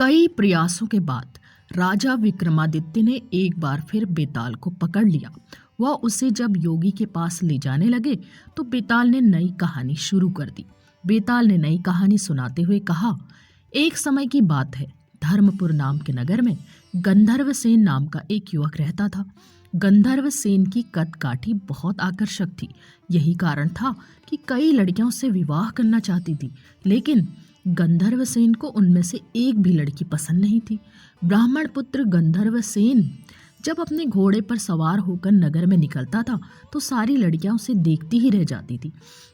कई प्रयासों के बाद राजा विक्रमादित्य ने एक बार फिर बेताल को पकड़ लिया। वह उसे जब योगी के पास ले जाने लगे तो बेताल ने नई कहानी शुरू कर दी। बेताल ने नई कहानी सुनाते हुए कहा, एक समय की बात है, धर्मपुर नाम के नगर में गंधर्व सेन नाम का एक युवक रहता था। गंधर्व सेन की कदकाठी बहुत आकर्षक थी। यही कारण था कि कई लड़कियां उससे विवाह करना चाहती थी, लेकिन गंधर्व सेन को उनमें से एक भी लड़की पसंद नहीं थी। ब्राह्मण पुत्र गंधर्व सेन जब अपने घोड़े पर सवार होकर नगर में निकलता था तो सारी लड़कियां उसे देखती ही रह जाती थी।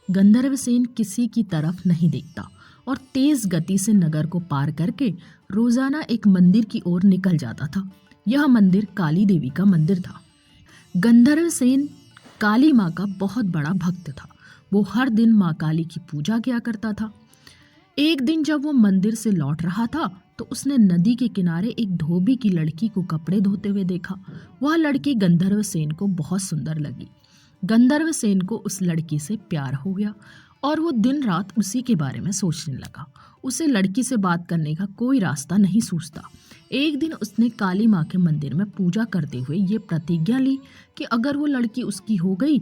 गंधर्व सेन किसी की तरफ नहीं देखता और तेज गति से नगर को पार करके रोजाना एक मंदिर की ओर निकल जाता था। यह मंदिर काली देवी का मंदिर था। गंधर्व सेन काली माँ का बहुत बड़ा भक्त था। वो हर दिन माँ काली की पूजा किया करता था। एक दिन जब वो मंदिर से लौट रहा था तो उसने नदी के किनारे एक धोबी की लड़की को कपड़े धोते हुए देखा। वह लड़की गंधर्व सेन को बहुत सुंदर लगी। गंधर्व सेन को उस लड़की से प्यार हो गया और वो दिन रात उसी के बारे में सोचने लगा। उसे लड़की से बात करने का कोई रास्ता नहीं सूझता। एक दिन उसने काली माँ के मंदिर में पूजा करते हुए ये प्रतिज्ञा ली कि अगर वो लड़की उसकी हो गई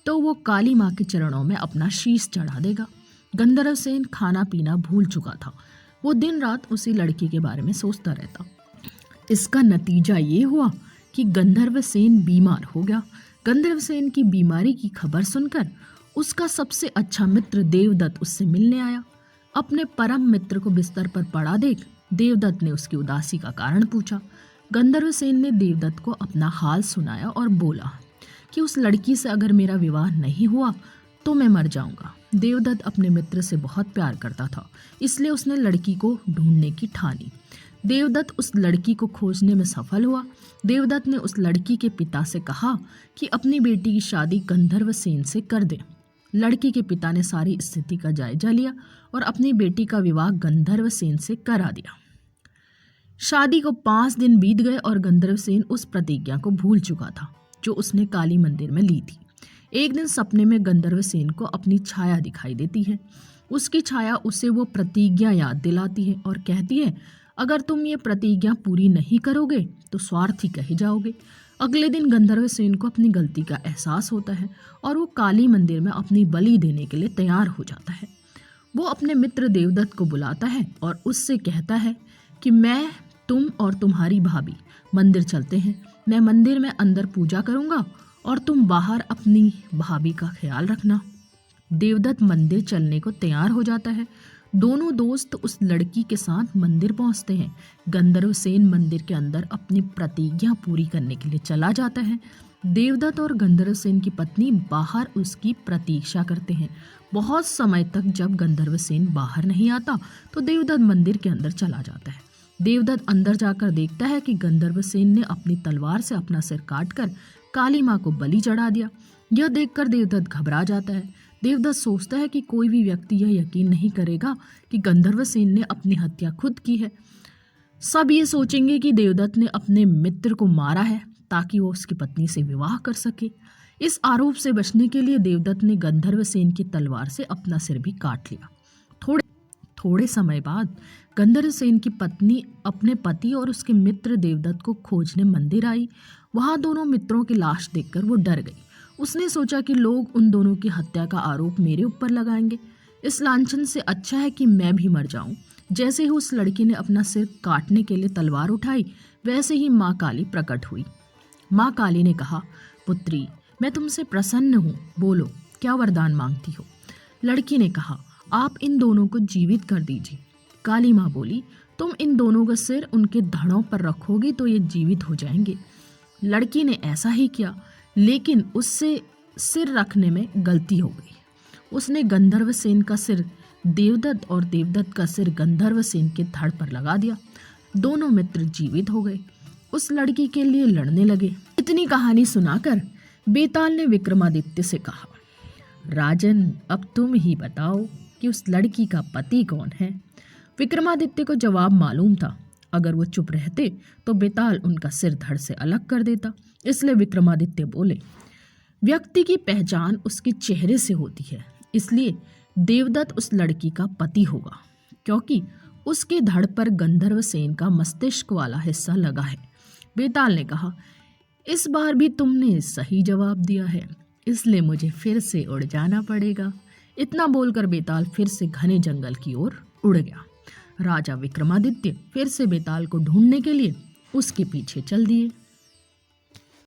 तो वो काली माँ के चरणों में अपना शीश चढ़ा देगा। गंधर्व सेन खाना पीना भूल चुका था। वो दिन रात उसी लड़की के बारे में सोचता रहता। इसका नतीजा ये हुआ कि गंधर्व सेन बीमार हो गया। गंधर्व सेन की बीमारी की खबर सुनकर उसका सबसे अच्छा मित्र देवदत्त उससे मिलने आया। अपने परम मित्र को बिस्तर पर पड़ा देख देवदत्त ने उसकी उदासी का कारण पूछा। गंधर्व सेन ने देवदत्त को अपना हाल सुनाया और बोला कि उस लड़की से अगर मेरा विवाह नहीं हुआ तो मैं मर जाऊंगा। देवदत्त अपने मित्र से बहुत प्यार करता था, इसलिए उसने लड़की को ढूंढने की ठानी। देवदत्त उस लड़की को खोजने में सफल हुआ। देवदत्त ने उस लड़की के पिता से कहा कि अपनी बेटी की शादी गंधर्व सेन से कर दे। लड़की के पिता ने सारी स्थिति का जायजा लिया और अपनी बेटी का विवाह गंधर्व सेन से करा दिया। शादी को 5 दिन बीत गए और गंधर्व सेन उस प्रतिज्ञा को भूल चुका था जो उसने काली मंदिर में ली थी। एक दिन सपने में गंधर्व सेन को अपनी छाया दिखाई देती है। उसकी छाया उसे वो प्रतिज्ञा याद दिलाती है और कहती है, अगर तुम ये प्रतिज्ञा पूरी नहीं करोगे तो स्वार्थी कहे जाओगे। अगले दिन गंधर्व सेन को अपनी गलती का एहसास होता है और वो काली मंदिर में अपनी बलि देने के लिए तैयार हो जाता है। वो अपने मित्र देवदत्त को बुलाता है और उससे कहता है कि मैं, तुम और तुम्हारी भाभी मंदिर चलते हैं। मैं मंदिर में अंदर पूजा करूंगा और तुम बाहर अपनी भाभी का ख्याल रखना। देवदत्त मंदिर चलने को तैयार हो जाता है। दोनों दोस्त उस लड़की के साथ मंदिर पहुंचते हैं। गंधर्व सेन मंदिर के अंदर अपनी प्रतिज्ञा पूरी करने के लिए चला जाता है। देवदत्त और गंधर्व सेन की पत्नी बाहर उसकी प्रतीक्षा करते हैं। बहुत समय तक जब गंधर्व सेन बाहर नहीं आता तो देवदत्त मंदिर के अंदर चला जाता है। देवदत्त अंदर जाकर देखता है कि गंधर्व सेन ने अपनी तलवार से अपना सिर काटकर काली माँ को बलि चढ़ा दिया। यह देखकर देवदत्त घबरा जाता है। देवदत्त सोचता है कि कोई भी व्यक्ति यह यकीन नहीं करेगा कि गंधर्व सेन ने अपनी हत्या खुद की है। सब ये सोचेंगे कि देवदत्त ने अपने मित्र को मारा है ताकि वो उसकी पत्नी से विवाह कर सके। इस आरोप से बचने के लिए देवदत्त ने गंधर्व सेन की तलवार से अपना सिर भी काट लिया। थोड़े समय बाद गंधर्व सेन की पत्नी अपने पति और उसके मित्र देवदत्त को खोजने मंदिर आई। वहां दोनों मित्रों की लाश देखकर वो डर गई। उसने सोचा कि लोग उन दोनों की हत्या का आरोप मेरे ऊपर लगाएंगे। इस लांछन से अच्छा है कि मैं भी मर जाऊं। जैसे ही उस लड़की ने अपना सिर काटने के लिए तलवार उठाई, वैसे ही माँ काली प्रकट हुई। माँ काली ने कहा, पुत्री, मैं तुमसे प्रसन्न हूँ, बोलो क्या वरदान मांगती हो। लड़की ने कहा, आप इन दोनों को जीवित कर दीजिए। काली माँ बोली, तुम इन दोनों का सिर उनके धड़ों पर रखोगी तो ये जीवित हो जाएंगे। लड़की ने ऐसा ही किया, लेकिन उससे सिर रखने में गलती हो गई। उसने गंधर्व सेन का सिर देवदत्त और देवदत्त का सिर गंधर्व सेन के धड़ पर लगा दिया। दोनों मित्र जीवित हो गए। उस लड़की के लिए लड़ने लगे। इतनी कहानी सुनाकर बेताल ने विक्रमादित्य से कहा, राजन, अब तुम ही बताओ कि उस लड़की का पति कौन है। विक्रमादित्य को जवाब मालूम था। अगर वो चुप रहते तो बेताल उनका सिर धड़ से अलग कर देता। इसलिए विक्रमादित्य बोले, व्यक्ति की पहचान उसके चेहरे से होती है, इसलिए देवदत्त उस लड़की का पति होगा, क्योंकि उसकी धड़ पर गंधर्व सेन का मस्तिष्क वाला हिस्सा लगा है। बेताल ने कहा, इस बार भी तुमने सही जवाब दिया है, इसलिए मुझे फिर से उड़ जाना पड़ेगा। इतना बोलकर बेताल फिर से घने जंगल की ओर उड़ गया। राजा विक्रमादित्य फिर से बेताल को ढूंढने के लिए उसके पीछे चल दिए।